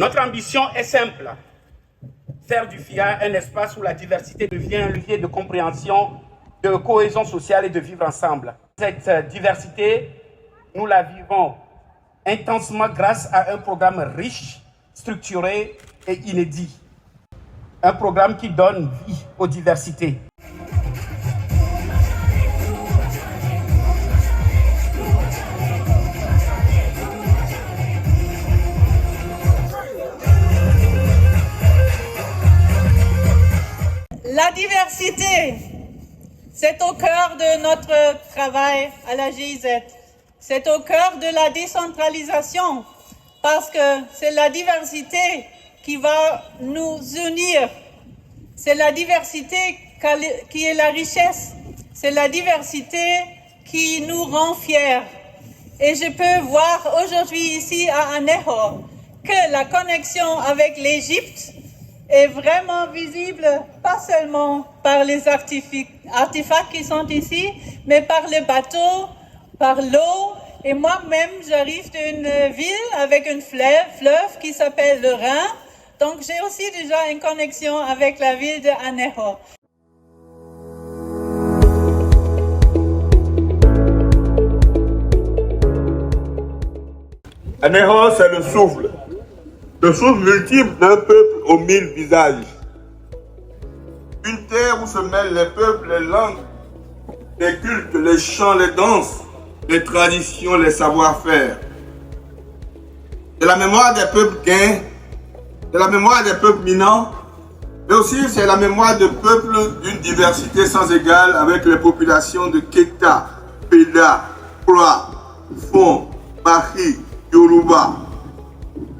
Notre ambition est simple. Faire du FIA un espace où la diversité devient un levier de compréhension, de cohésion sociale et de vivre ensemble. Cette diversité, nous la vivons intensement grâce à un programme riche, structuré et inédit. Un programme qui donne vie aux diversités. La diversité, c'est au cœur de notre travail à la GIZ. C'est au cœur de la décentralisation parce que c'est la diversité qui va nous unir. C'est la diversité qui est la richesse. C'est la diversité qui nous rend fiers. Et je peux voir aujourd'hui ici à Aného que la connexion avec l'Égypte est vraiment visible, pas seulement par les artefacts qui sont ici, mais par les bateaux, par l'eau. Et moi-même, j'arrive d'une ville avec un fleuve qui s'appelle le Rhin. Donc, j'ai aussi déjà une connexion avec la ville de Aného. Aného, c'est le souffle multiple d'un peuple aux 1000 visages. Une terre où se mêlent les peuples, les langues, les cultes, les chants, les danses, les traditions, les savoir-faire. C'est la mémoire des peuples gains, c'est la mémoire des peuples minants, mais aussi c'est la mémoire de peuples d'une diversité sans égale avec les populations de Keta, Peda, Kroa, Fon, Mahi, Yoruba.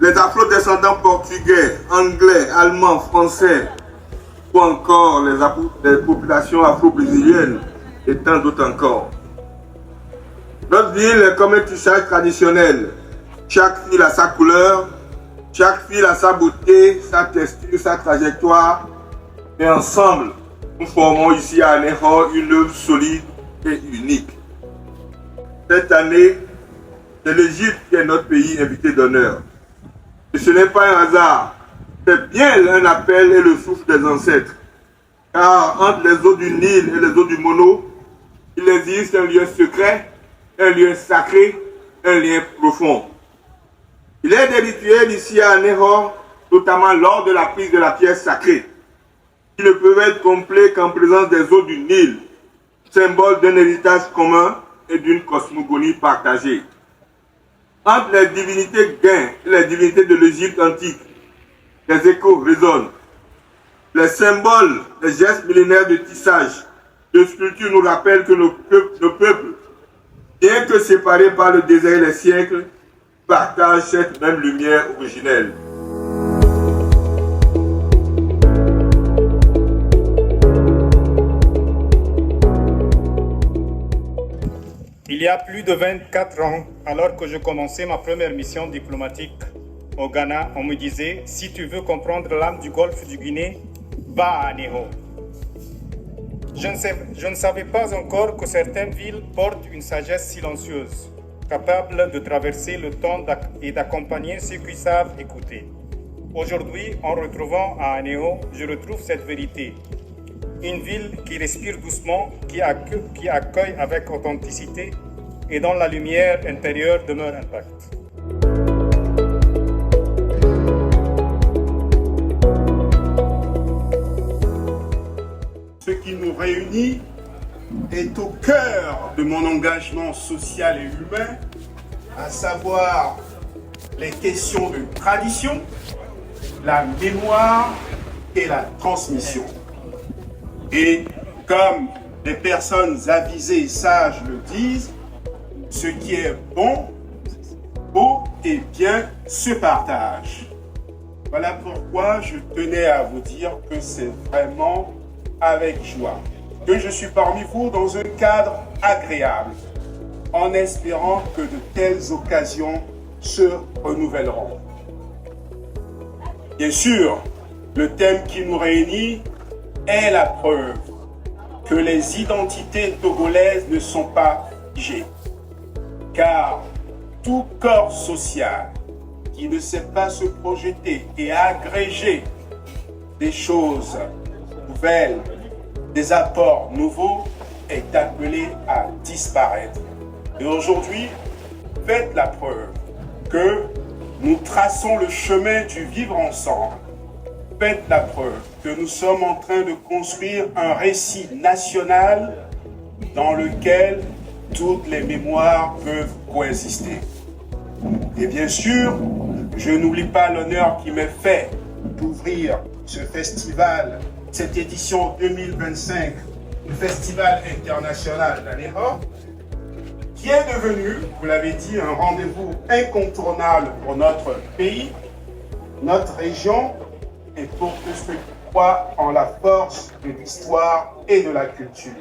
Les afro-descendants portugais, anglais, allemands, français, ou encore les populations afro-brésiliennes et tant d'autres encore. Notre ville est comme un tissage traditionnel. Chaque fil a sa couleur, chaque fil a sa beauté, sa texture, sa trajectoire. Et ensemble, nous formons ici à Aného une œuvre solide et unique. Cette année, c'est l'Égypte qui est notre pays invité d'honneur. Et ce n'est pas un hasard, c'est bien un appel et le souffle des ancêtres. Car entre les eaux du Nil et les eaux du Mono, il existe un lieu secret, un lieu sacré, un lien profond. Il est des rituels ici à Aného, notamment lors de la prise de la pierre sacrée, qui ne peuvent être complets qu'en présence des eaux du Nil, symbole d'un héritage commun et d'une cosmogonie partagée. Entre les divinités gains et les divinités de l'Égypte antique, les échos résonnent. Les symboles, les gestes millénaires de tissage, de sculpture nous rappellent que nos peuples, bien que séparés par le désert et les siècles, partagent cette même lumière originelle. Il y a plus de 24 ans, alors que je commençais ma première mission diplomatique au Ghana, on me disait « Si tu veux comprendre l'âme du golfe du Guinée, va à Aného ». Je ne savais pas encore que certaines villes portent une sagesse silencieuse, capable de traverser le temps et d'accompagner ceux qui savent écouter. Aujourd'hui, en retrouvant à Aného, je retrouve cette vérité. Une ville qui respire doucement, qui accueille avec authenticité et dont la lumière intérieure demeure intacte. Ce qui nous réunit est au cœur de mon engagement social et humain, à savoir les questions de tradition, la mémoire et la transmission. Et comme les personnes avisées et sages le disent, ce qui est bon, beau et bien se partage. Voilà pourquoi je tenais à vous dire que c'est vraiment avec joie que je suis parmi vous dans un cadre agréable, en espérant que de telles occasions se renouvelleront. Bien sûr, le thème qui nous réunit est la preuve que les identités togolaises ne sont pas figées, car tout corps social qui ne sait pas se projeter et agréger des choses nouvelles, des apports nouveaux, est appelé à disparaître. Et aujourd'hui, faites la preuve que nous traçons le chemin du vivre ensemble. Faites la preuve que nous sommes en train de construire un récit national dans lequel toutes les mémoires peuvent coexister. Et bien sûr, je n'oublie pas l'honneur qui m'est fait d'ouvrir ce festival, cette édition 2025 du Festival international d'Aléra, qui est devenu, vous l'avez dit, un rendez-vous incontournable pour notre pays, notre région, et pour tous ceux qui croient en la force de l'histoire et de la culture.